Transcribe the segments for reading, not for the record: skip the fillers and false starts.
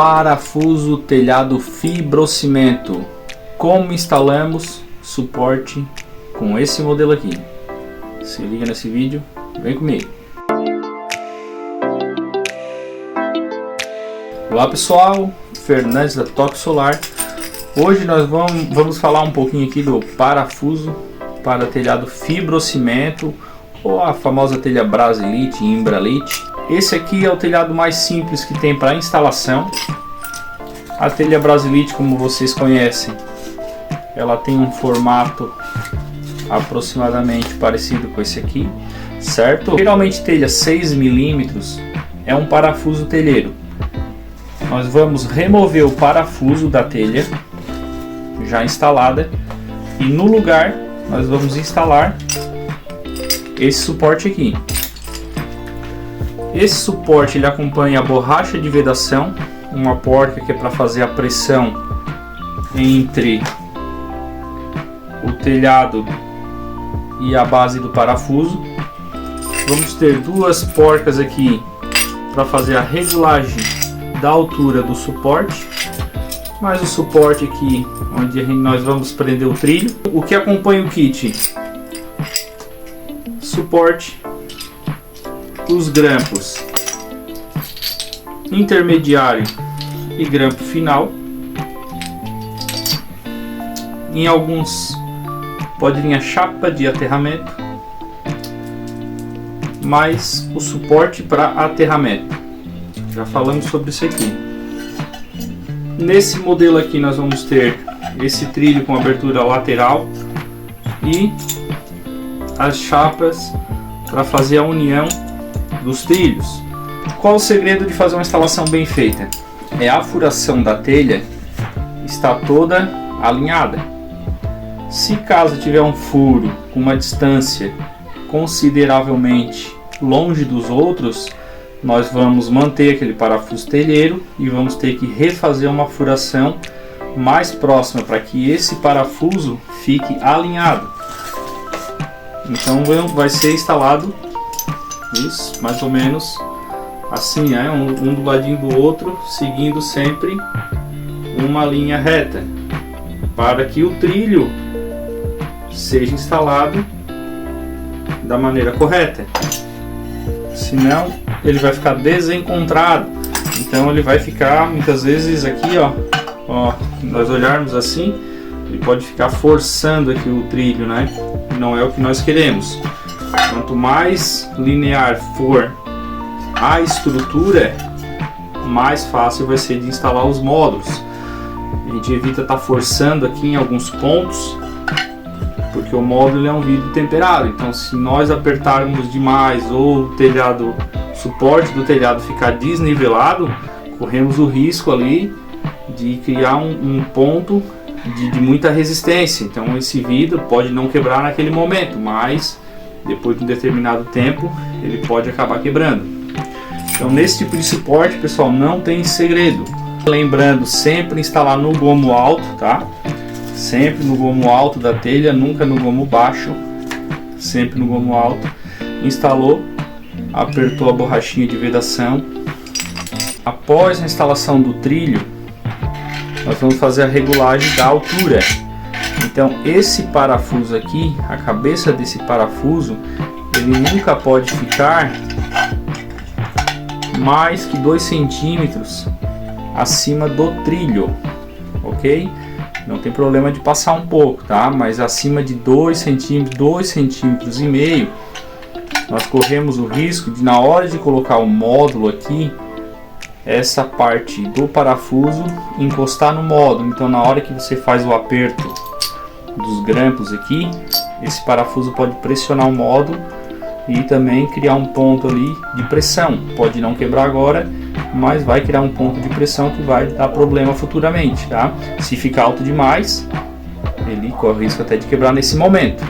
Parafuso telhado fibrocimento. Como instalamos suporte com esse modelo aqui? Se liga nesse vídeo, vem comigo. Olá pessoal, Fernandes da Toque Solar. Hoje nós vamos falar um pouquinho aqui do parafuso para telhado fibrocimento, ou a famosa telha Brasilite, Imbralite. Esse aqui é o telhado mais simples que tem para instalação. A telha Brasilite, como vocês conhecem, ela tem um formato aproximadamente parecido com esse aqui, certo? Geralmente telha 6 mm é um parafuso telheiro. Nós vamos remover o parafuso da telha já instalada e no lugar nós vamos instalar esse suporte aqui. Esse suporte ele acompanha a borracha de vedação, uma porca que é para fazer a pressão entre o telhado e a base do parafuso. Vamos ter duas porcas aqui para fazer a regulagem da altura do suporte, mais o suporte aqui onde nós vamos prender o trilho. O que acompanha o kit: suporte, os grampos intermediário e grampo final. Em alguns pode vir a chapa de aterramento, mais o suporte para aterramento. Já falamos sobre isso aqui. Nesse modelo aqui nós vamos ter esse trilho com abertura lateral e as chapas para fazer a união dos trilhos. Qual o segredo de fazer uma instalação bem feita? É a furação da telha está toda alinhada. Se caso tiver um furo com uma distância consideravelmente longe dos outros, nós vamos manter aquele parafuso telheiro e vamos ter que refazer uma furação mais próxima para que esse parafuso fique alinhado. Então vai ser instalado isso, mais ou menos assim, né? um do ladinho do outro, seguindo sempre uma linha reta, para que o trilho seja instalado da maneira correta. Senão ele vai ficar desencontrado, então ele vai ficar muitas vezes aqui, ó, nós olharmos assim, ele pode ficar forçando aqui o trilho, né? Não é o que nós queremos. Quanto mais linear for a estrutura, mais fácil vai ser de instalar os módulos. A gente evita estar forçando aqui em alguns pontos, porque o módulo é um vidro temperado. Então, se nós apertarmos demais ou o suporte do telhado ficar desnivelado, corremos o risco ali de criar um ponto de muita resistência. Então, esse vidro pode não quebrar naquele momento, mas depois de um determinado tempo ele pode acabar quebrando. Então, nesse tipo de suporte, pessoal, não tem segredo. Lembrando, sempre instalar no gomo alto, tá? Sempre no gomo alto da telha, nunca no gomo baixo, sempre no gomo alto. Instalou, apertou a borrachinha de vedação. Após a instalação do trilho, nós vamos fazer a regulagem da altura. Então, esse parafuso aqui, a cabeça desse parafuso, ele nunca pode ficar mais que 2 centímetros acima do trilho, ok? Não tem problema de passar um pouco, tá? Mas acima de 2 centímetros, 2 centímetros e meio, nós corremos o risco de, na hora de colocar o módulo aqui, essa parte do parafuso encostar no módulo. Então, na hora que você faz o aperto dos grampos aqui, esse parafuso pode pressionar o módulo e também criar um ponto ali de pressão. Pode não quebrar agora, mas vai criar um ponto de pressão que vai dar problema futuramente, tá? Se ficar alto demais, ele corre o risco até de quebrar nesse momento.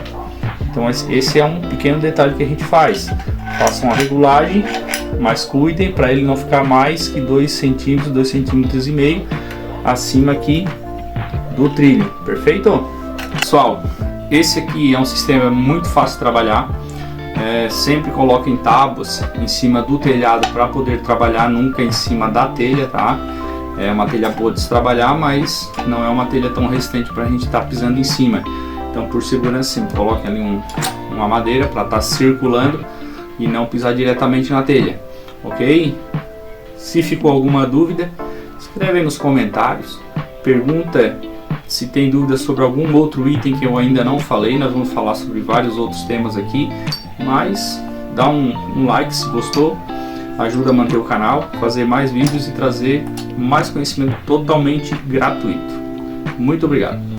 Então esse é um pequeno detalhe que a gente faz. Façam a regulagem, mas cuidem para ele não ficar mais que 2 centímetros, 2 centímetros e meio acima aqui do trilho. Perfeito? Pessoal, esse aqui é um sistema muito fácil de trabalhar. Sempre coloquem tábuas em cima do telhado para poder trabalhar, nunca em cima da telha, tá? É uma telha boa de se trabalhar, mas não é uma telha tão resistente para a gente estar pisando em cima. Então, por segurança, sim, coloque ali uma madeira para estar circulando e não pisar diretamente na telha, ok? Se ficou alguma dúvida, escreve aí nos comentários, pergunta se tem dúvidas sobre algum outro item que eu ainda não falei. Nós vamos falar sobre vários outros temas aqui, mas dá um like se gostou, ajuda a manter o canal, fazer mais vídeos e trazer mais conhecimento totalmente gratuito. Muito obrigado!